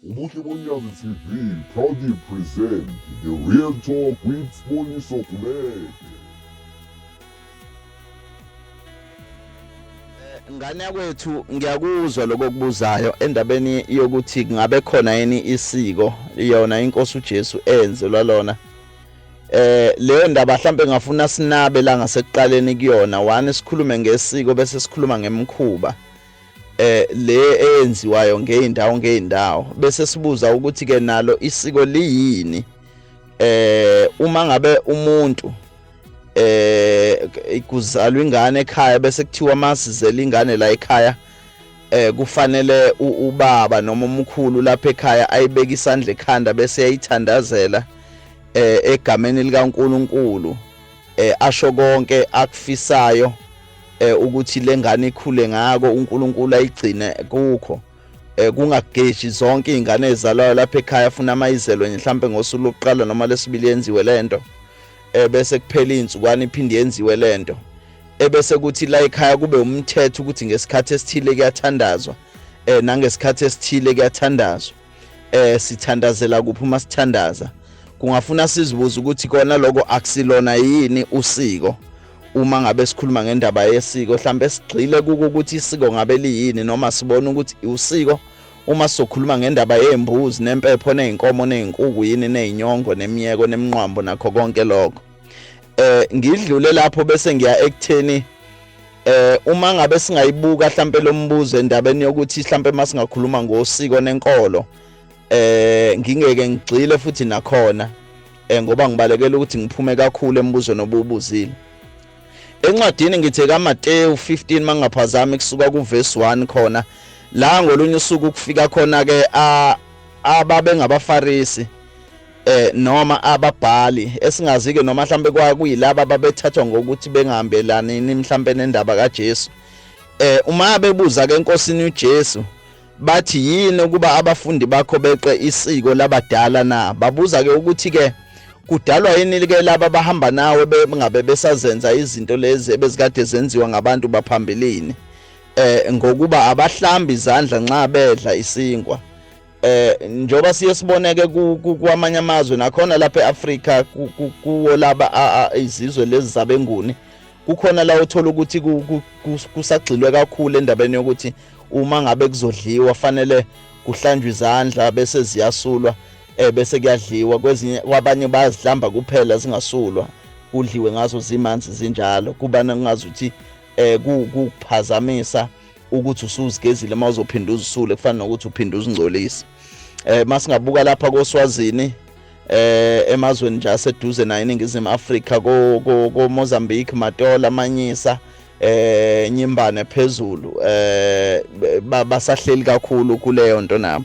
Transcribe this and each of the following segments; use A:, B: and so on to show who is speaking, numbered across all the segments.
A: Ubuhle Bonyaze TV proudly present the Real Talk with Siboniso Gumede.
B: Ngane yakwethu ngiyakuzwa lokubuzayo endabeni yokuthi ngabe khona yini isiko yona inkosi uJesu enzelwa lona. Leyo ndaba mhlambe ngafuna sinabe la ngasekuqaleni kuyona one sikhulume ngesiko bese sikhuluma ngemkhuba. Le eyenziwayo ngeindawo bese sibuza ukuthi ke nalo isiko liyini. Uma ngabe umuntu kuzalwa ingane ekhaya bese kuthiwa masizela ingane la ekhaya kufanele ubaba noma umkhulu lapha ekhaya ayibeka isandla ekhanda bese yayithandazela egameni likaNkuluNkulu asho konke akufisayo ukuthi lengane ikhule ngako uNkulunkulu ayigcine kukho kungageji zonke izingane ezalwayo lapha ekhaya afuna amayizelwe mhlambe ngosuku lokuqala noma lesibili yenziwe lento bese kuphela insukwana iphinde yenziwe lento ebese kuthi la ekhaya kube umthetho ukuthi ngesikhathi esithile kuyathandazwa nangesikhathi esithile kuyathandazwa sithandazela kuphi uma sithandaza kungafuna sizibuza ukuthi kona lokho akusilona yini usiko uma ngabe sikhuluma ngendaba yesiko mhlambe sigxile ukuthi isiko ngabe liyini noma sibona ukuthi usiko uma sokhuluma ngendaba yezimbuzi nempepho nezinkomo nezinkukhu yini nezinyongo nemiyeko nemnqwambo nakho konke lokho ngidlule lapho bese ngiya ekutheni uma ngabe singayibuka mhlambe lo mbuzo endabeni yokuthi mhlambe masingakhuluma ngosiko nenkolo ngingeke ngigxile futhi nakhona ngoba ngibalekela ukuthi ngiphume kakhulu embuzweni obubuzile encwadini ngithe kaMateyu 15 mangaphazami kusuka kuverse 1 khona la ngolunye usuku ukufika khona ke ababe ngabafarisi noma ababhali esingazi ke noma mhlambe kwakuyilaba babethathwa ngokuthi bengahambelani mhlambe nendaba kaJesu uma bebuza ke enkosini uJesu bathi yini ukuba abafundi bakho beqe isiko labadala na babuza ke ukuthi ke kudalwa yini ke laba bahamba nawe bengabe besazenza izinto lezi ebezikade zenziwa ngabantu baphambilini ngokuba abahlambi izandla nxa bedla isinkwa njoba siyesiboneke kwamanye amazwe nakhona lapha eAfrika kuwo laba izizwe lezi zabenguni kukhona la uthola ukuthi kusagxilwe kakhulu endabeni yokuthi uma ngabe kuzodliwa fanele kuhlanjwe izandla bese ziyasulwa bese kuyadliwa kwezinye kwabanye bayazihlamba kuphela zingasulwa kudliwe ngazo zimanzi zinjalo kubana kungazuthi kuphazamisa ukuthi usuzigezile mawuzophinda uzisule kufana nokuthi uphinde uzingcolise masingabuka lapha koSwazini emazweni nje aseduze nayo iningizimu Afrika ko Mozambique Matola Manyisa Nyimbane phezulu basahleli kakhulu kuleyo nto nabo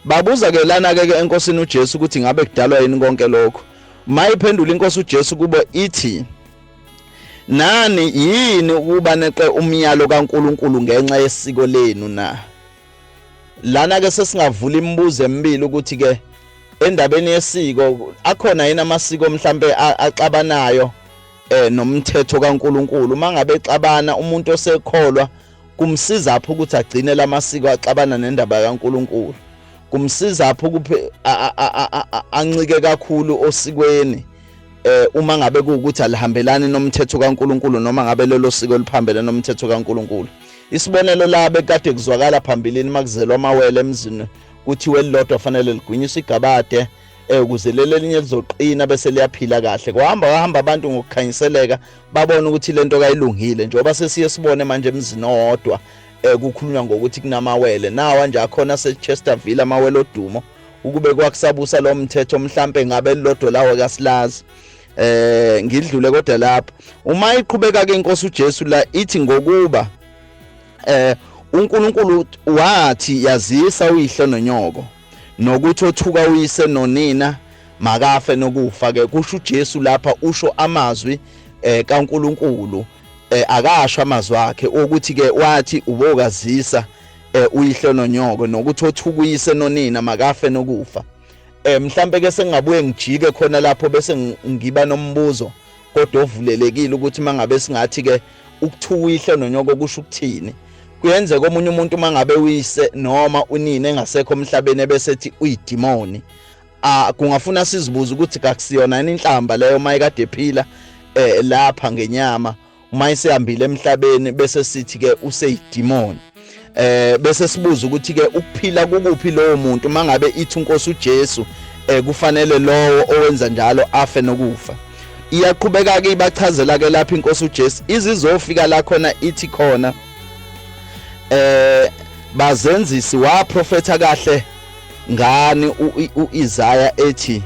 B: babuza ke lana ke enkosini uJesu ukuthi ngabe kudalwa yini konke lokho mayiphendula inkosi uJesu kubo ithi nani yini ukuba neqe umyalo kaNkuluNkulu ngenxa yesiko lenu na lana ke sesingavula imibuzo emibili ukuthi ke endabeni yesiko akhona yini amasiko mhlambe axabanayo nomthetho kaNkuluNkulu mangabe exabana umuntu osekholwa kumsiza apho ukuthi agcine lamasiko axabana nendaba kaNkuluNkulu kumsiza apho kuphe ancike kakhulu osikweni uma ngabe kuukuthi alihambelani nomthetho kaNkuluNkulu noma ngabe lelo siko liphambene nomthetho kaNkuluNkulu isibonelo la bekade kuzwakala phambilini makuzelwa amawele emzini kuthi welilodwa fanele ligwinyiswe igabade ukuze lelo linye lizoqina bese liyaphila kahle kuhamba abantu ngokukhanyiseleka babona ukuthi lento kayilungile njengoba sesiye sibone manje emzini owodwa kukhulunywa ngokuthi kunamawele nawa nje akhona seChesterville amawele odumo ukube kwakusabusa lo mthetho mhlambe ngabe lilodwa lawo kaSilazi ngidlule kodwa lapho uma iqhubeka ke inkosi uJesu la ithi ngokuba uNkulunkulu wathi yazisa uyihle nonyoko nokuthi othuka uyise nonina makafe nokufa ke kusho uJesu lapha usho amazwi kaNkulunkulu akasho amazwi akhe ukuthi ke wathi ubokazisa uyihle nonyoko nokuthi othuka uyise nonina makafe nokufa mhlambe ke sengabuye ngijike khona lapho bese ngiba nombuzo kodwa ovulelekile ukuthi mangabe singathi ke ukuthuka uyihle nonyoko kusho ukuthini kuyenzeka omunye umuntu mangabe uyise noma unini engasekho emhlabeni bese ethi uyidimoni. Kungafuna sizibuza ukuthi kakusiyona yini inhlamba leyo mayikade ephila lapha ngenyama uma isehambile emhlabeni bese sithi ke useyidimoni. Bese sibuza ukuthi ke ukuphila kukuphi lowo muntu mangabe ithi uNkosi uJesu kufanele lowo owenza njalo afe nokufa. Iyaqhubeka ke ibachazela ke lapha iNkosi uJesu izizofika la khona ithi khona bazenzisi waprofetha kahle ngani uIsaya ethi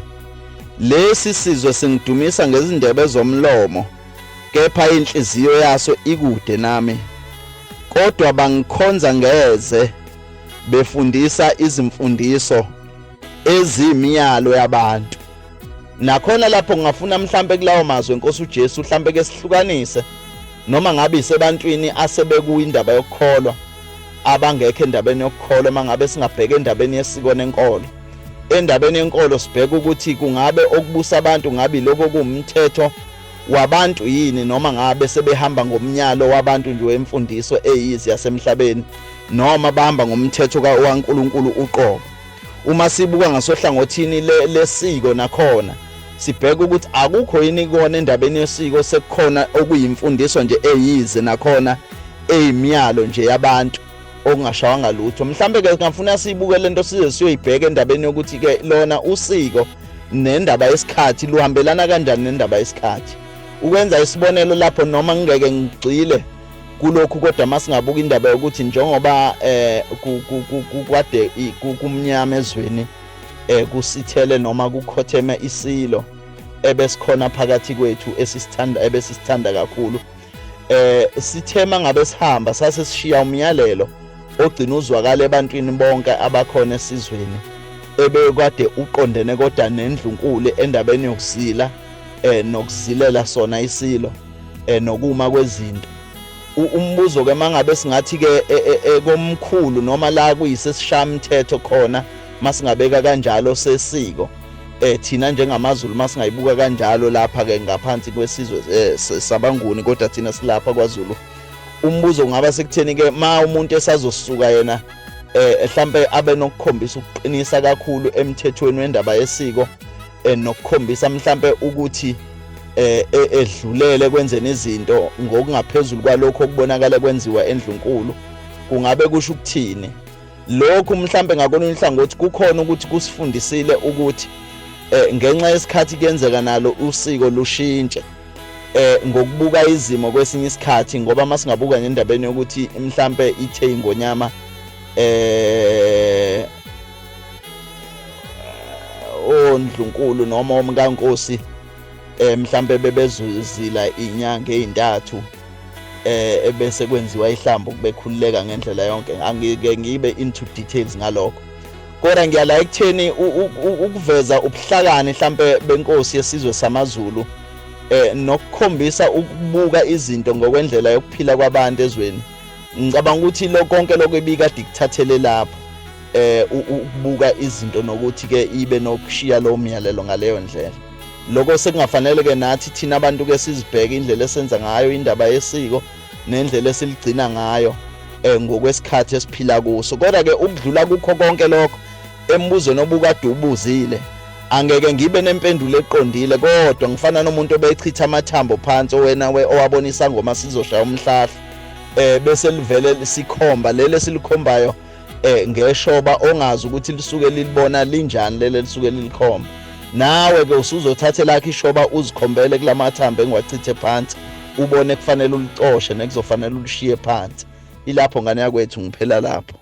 B: lesi sizwe singidumisa ngezindebe zomlomo kepha inhliziyo yaso ikude nami kodwa bangikhonza ngeze befundisa izimfundiso ezimiyalo yabantu. Nakhona lapho ngingafuna mhlambe kulawo mazwi eNkosi uJesu mhlambe ke sihlukanise noma ngabe isebantwini asebekuyindaba yokukholwa abangekho endabeni yokukholwa mangabe singabheka endabeni yesiko nenkolo. Endabeni yenkolo sibheka ukuthi kungabe okubusa abantu ngabe lokho kuumthetho wabantu yini noma ngabe sebehamba ngomnyalo wabantu nje wemfundiso eyizi yasemhlabeni noma bahamba ngomthetho kaNkulunkulu uqobo. Uma sibuka ngasohlangothini lesiko nakhona sibheka ukuthi akukho yini kona endabeni yesiko sekukhona okuyimfundiso nje eyizi nakhona eyimiyalo nje yabantu okungashawanga lutho. Mhlambe ke ngafuna sibuke lento size siyoyibheka endabeni yokuthi ke lona usiko nendaba yesikhathi luhambelana kanjani nendaba yesikhathi. Ukwenza isibonelo lapho noma ngeke ngigcile kulokhu kodwa masingabuka indaba yokuthi njengoba kukade kumnyama ezweni kusithele noma kukhotheme isilo ebesikhona phakathi kwethu ebesisithanda kakhulu. Sithema ngabe sihamba sase sishiya umyalelo ogcina uzwakala ebantwini bonke abakhona esizweni ebekade uqondene kodwa nendlunkulu endabeni yokusila nokuzilela sona isilo nokuma kwezinto. Umbuzo ke mangabe singathi ke komkhulu noma la kuyisesishamthetho khona masingabeka kanjalo sesiko thina njengamaZulu masingayibuka kanjalo lapha ke ngaphansi kwesizwe sabanguni kodwa thina silapha kwaZulu. Umbuzo kungaba sekutheni ke ma umuntu esazosisuka yena mhlambe abe nokukhombisa ukuqinisa kakhulu emthethweni wendaba yesiko nokukhombisa mhlambe ukuthi edlulele kwenzeni izinto ngokungaphezulu kwalokho okubonakala kwenziwa endlunkulu kungabe kusho ukuthini. Lokhu mhlambe ngakolunye ihlangothi kukhona ukuthi kusifundisile ukuthi ngenxa yesikhathi kuyenzeka nalo usiko lushintshe ngokubuka izimo kwesinye isikhathi ngoba masingabuka ngendabeni yokuthi mhlambe ithe ingonyama ondlunkulu noma omkankosi mhlambe bebezuzila inyanga ezintathu ebese kwenziwa ihlambo kubekhululeka ngendlela yonke. Angike ngibe into details ngalokho kodwa ngiyala ekutheni ukuveza ubuhlakani mhlambe benkosi yesizwe samaZulu nokukhombisa ukubuka izinto ngokwendlela yokuphila kwabantu ezweni. Ngicabanga ukuthi lokho konke lokho ebikade kuthathele lapho ukubuka izinto nokuthi ke ibe nokushiya lo myalelo ngaleyo ndlela. Lokho sekungafanele ke nathi thina abantu ke sizibheke indlela esenza ngayo indaba yesiko nendlela esiligcina ngayo ngokwesikhathi esiphila kuso. Kodwa ke ukudlula kukho konke lokho embuzweni obukade ubuzile angeke ngibe nempendulo eqondile kodwa ngifana nomuntu obechitha amathambo phansi wena owabonisa ngoma sizoshaya umhlahla bese livele sikhomba lele silikhombayo ngeshoba ongazi ukuthi lisuke lilibona linjani lele lisuke lilikhomba. Nawe ke usuzothathe lakhe ishoba uzikhombele kulamathambo engiwachithe phansi ubone kufanele ulicoshe nekuzofanele ulishiye phansi. Ilapho ngane yakwethu ngiphela lapho.